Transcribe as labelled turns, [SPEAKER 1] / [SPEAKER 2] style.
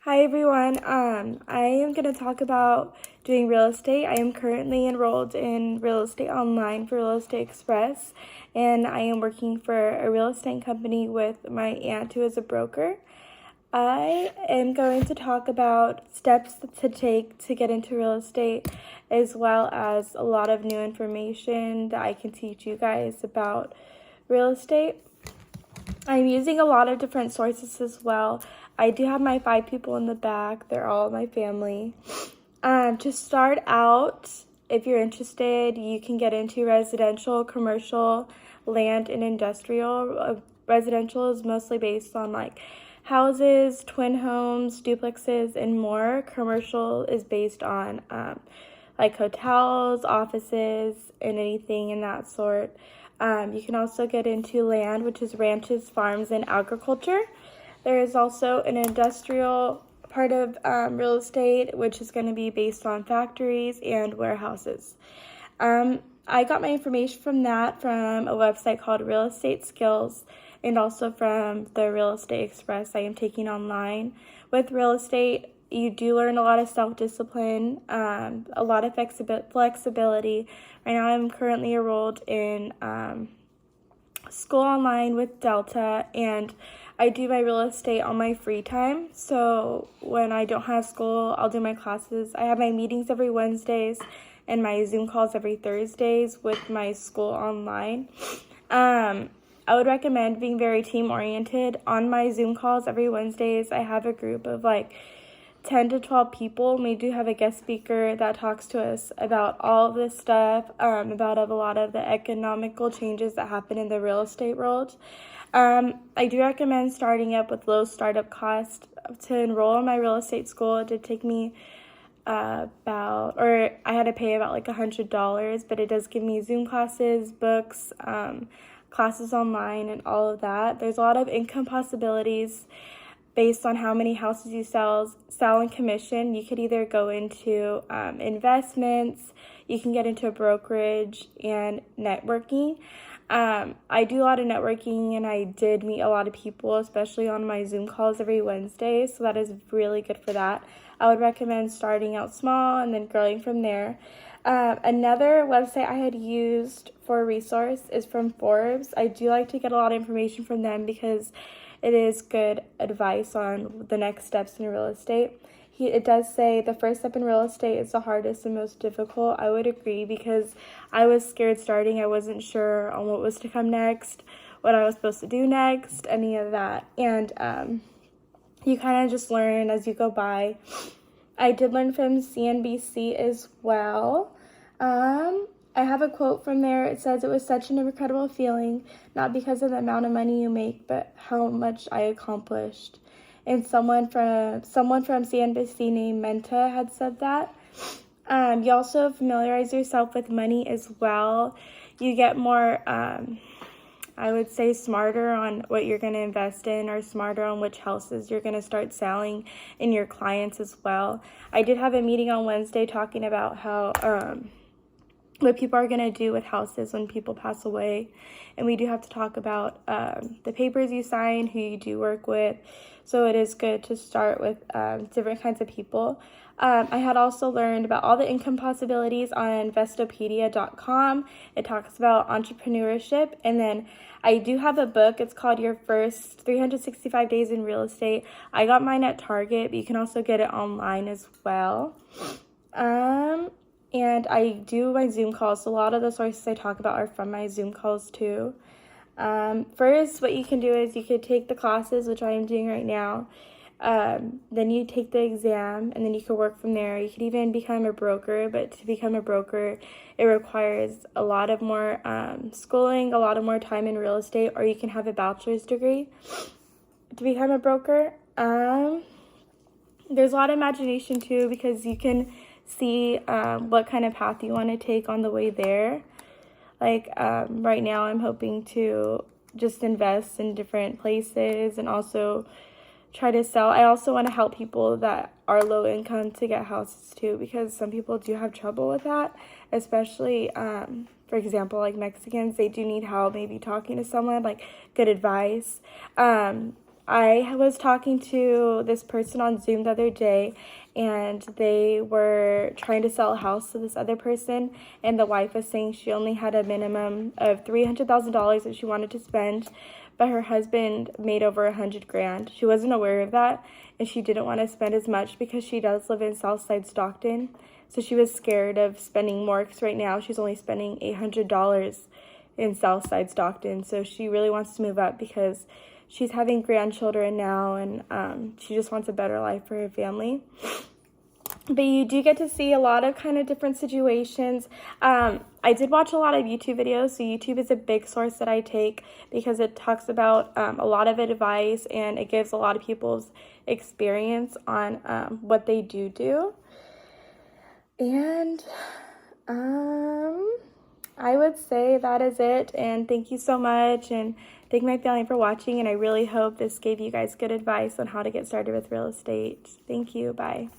[SPEAKER 1] Hi everyone. I am going to talk about doing real estate. I am currently enrolled in Real Estate Online for Real Estate Express, and I am working for a real estate company with my aunt who is a broker. I am going to talk about steps to take to get into real estate, as well as a lot of new information that I can teach you guys about real estate. I'm using a lot of different sources as well. I do have my 5 people in the back. They're all my family. To start out, if you're interested, you can get into residential, commercial, land, and industrial. Residential is mostly based on like houses, twin homes, duplexes, and more. Commercial is based on like hotels, offices, and anything in that sort. You can also get into land, which is ranches, farms, and agriculture. There is also an industrial part of real estate, which is going to be based on factories and warehouses. I got my information from a website called Real Estate Skills, and also from the Real Estate Express I am taking online. With real estate, you do learn a lot of self-discipline, a lot of flexibility. Right now I'm currently enrolled in school online with Delta, and I do my real estate on my free time. So when I don't have school, I'll do my classes. I have my meetings every Wednesdays and my Zoom calls every Thursdays with my school online. I would recommend being very team-oriented. On my Zoom calls every Wednesdays, I have a group of like 10 to 12 people. We do have a guest speaker that talks to us about all of this stuff, about a lot of the economical changes that happen in the real estate world. I do recommend starting up with low startup cost. To enroll in my real estate school, it did take me I had to pay about like $100, but it does give me Zoom classes, books, classes online, and all of that. There's a lot of income possibilities based on how many houses you sell and commission. You could either go into investments, you can get into brokerage and networking. I do a lot of networking, and I did meet a lot of people, especially on my Zoom calls every Wednesday, so that is really good for that. I would recommend starting out small and then growing from there. Another website I had used for a resource is from Forbes. I do like to get a lot of information from them because it is good advice on the next steps in real estate. It does say the first step in real estate is the hardest and most difficult. I would agree, because I was scared starting. I wasn't sure on what was to come next, what I was supposed to do next, any of that. And you kind of just learn as you go by. I did learn from CNBC as well. I have a quote from there. It says, "It was such an incredible feeling, not because of the amount of money you make, but how much I accomplished." And someone from CNBC named Menta had said that. You also familiarize yourself with money as well. You get more, I would say, smarter on what you're going to invest in, or smarter on which houses you're going to start selling, in your clients as well. I did have a meeting on Wednesday talking about how what people are going to do with houses when people pass away. And we do have to talk about the papers you sign, who you do work with. So it is good to start with different kinds of people. I had also learned about all the income possibilities on Investopedia.com. It talks about entrepreneurship. And then I do have a book. It's called Your First 365 Days in Real Estate. I got mine at Target, but you can also get it online as well. And I do my Zoom calls. So a lot of the sources I talk about are from my Zoom calls too. First, what you can do is you could take the classes, which I am doing right now. Then you take the exam, and then you can work from there. You could even become a broker, but to become a broker, it requires a lot of more schooling, a lot of more time in real estate, or you can have a bachelor's degree to become a broker. There's a lot of imagination too, because you can see what kind of path you want to take on the way there. Like right now I'm hoping to just invest in different places and also try to sell. I also want to help people that are low income to get houses too, because some people do have trouble with that, especially for example, like Mexicans. They do need help maybe talking to someone, like good advice. I was talking to this person on Zoom the other day, and they were trying to sell a house to this other person, and the wife was saying she only had a minimum of $300,000 that she wanted to spend, but her husband made over $100,000. She wasn't aware of that, and she didn't want to spend as much because she does live in Southside Stockton, so she was scared of spending more because right now she's only spending $800 in Southside Stockton, so she really wants to move up because she's having grandchildren now, and she just wants a better life for her family. But you do get to see a lot of kind of different situations. I did watch a lot of YouTube videos, so YouTube is a big source that I take because it talks about a lot of advice, and it gives a lot of people's experience on what they do. And I would say that is it, and thank you so much, and thank my family for watching, and I really hope this gave you guys good advice on how to get started with real estate. Thank you. Bye.